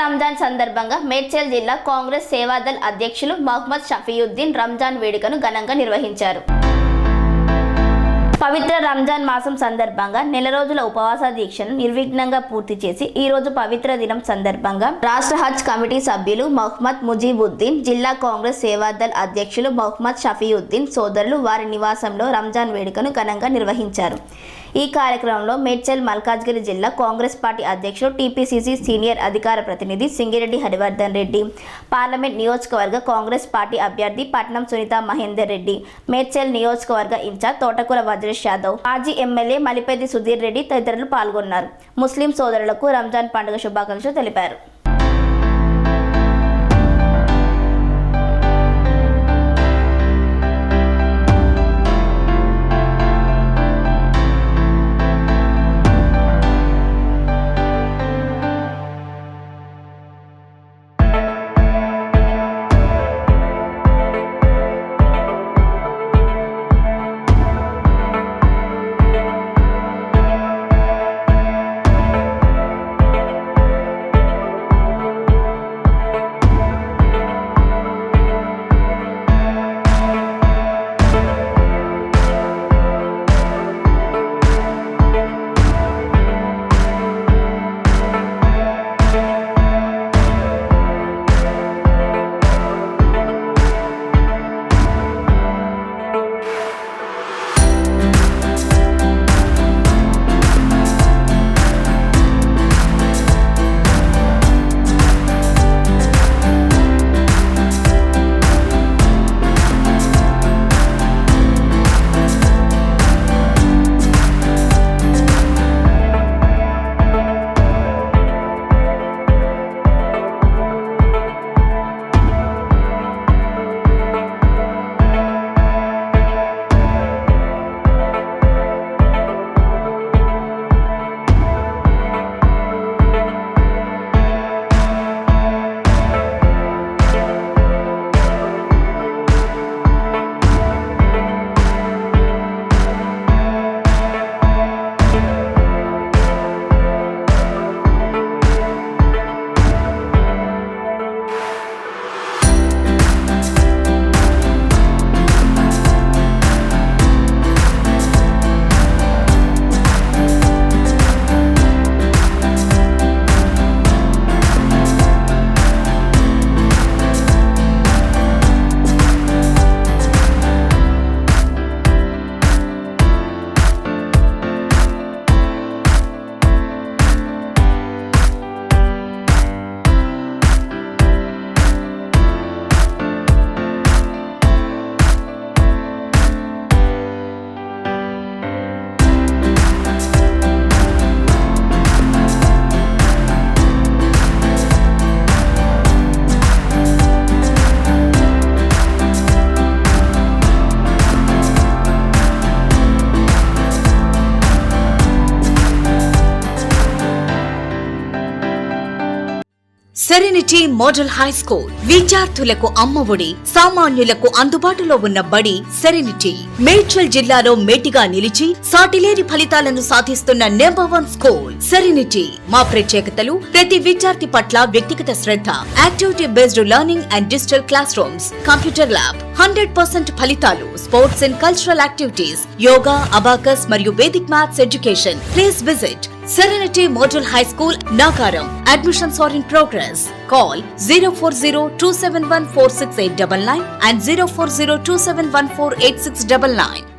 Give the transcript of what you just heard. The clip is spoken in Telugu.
రంజాన్ సందర్భంగా మేడ్చల్ జిల్లా కాంగ్రెస్ సేవాదల్ అధ్యక్షులు మహమ్మద్ షఫీయుద్దీన్ రంజాన్ వేడుకను ఘనంగా నిర్వహించారు. పవిత్ర రంజాన్ మాసం సందర్భంగా నెల రోజుల ఉపవాస దీక్షను నిర్విఘ్నంగా పూర్తి చేసి ఈ రోజు పవిత్ర దినం సందర్భంగా రాష్ట్ర హజ్ కమిటీ సభ్యులు మహమ్మద్ ముజీబుద్దీన్, జిల్లా కాంగ్రెస్ సేవాదల్ అధ్యక్షులు మహమ్మద్ షఫీయుద్దీన్ సోదరులు వారి నివాసంలో రంజాన్ వేడుకను ఘనంగా నిర్వహించారు. ఈ కార్యక్రమంలో మేడ్చల్ మల్కాజ్గిరి జిల్లా కాంగ్రెస్ పార్టీ అధ్యక్షుడు, టీపీసీసీ సీనియర్ అధికార ప్రతినిధి సింగిరెడ్డి హరివర్ధన్ రెడ్డి, పార్లమెంట్ నియోజకవర్గ కాంగ్రెస్ పార్టీ అభ్యర్థి పట్నం సునీత మహేందర్ రెడ్డి, మేడ్చల్ నియోజకవర్గ ఇన్ఛార్జ్ తోటకూర వజ్రేష్ యాదవ్, మాజీ ఎమ్మెల్యే మలిపెద్ది సుధీర్ రెడ్డి తదితరులు పాల్గొన్నారు. ముస్లిం సోదరులకు రంజాన్ పండుగ శుభాకాంక్షలు తెలిపారు. సెరెనిటీ మోడల్ హై స్కూల్ విద్యార్థులకు అమ్మఒడి, సామాన్యులకు అందుబాటులో ఉన్న బడి సెరెనిటీ. మేడ్చల్ జిల్లాలో మేటిగా నిలిచి సాటిలేని ఫలితాలను సాధిస్తున్న #1 స్కూల్ సెరెనిటీ. మా ప్రత్యేకతలు ప్రతి విద్యార్థి పట్ల వ్యక్తిగత శ్రద్ధ, activity based learning and digital class rooms, computer lab, 100% ఫలితాలు, sports and cultural activities, yoga, abacus మరియు vedic maths education. Please visit Serenity Model High School, Nagaram. Admissions are in progress. Call 040-271-46899 and 040-271-48699.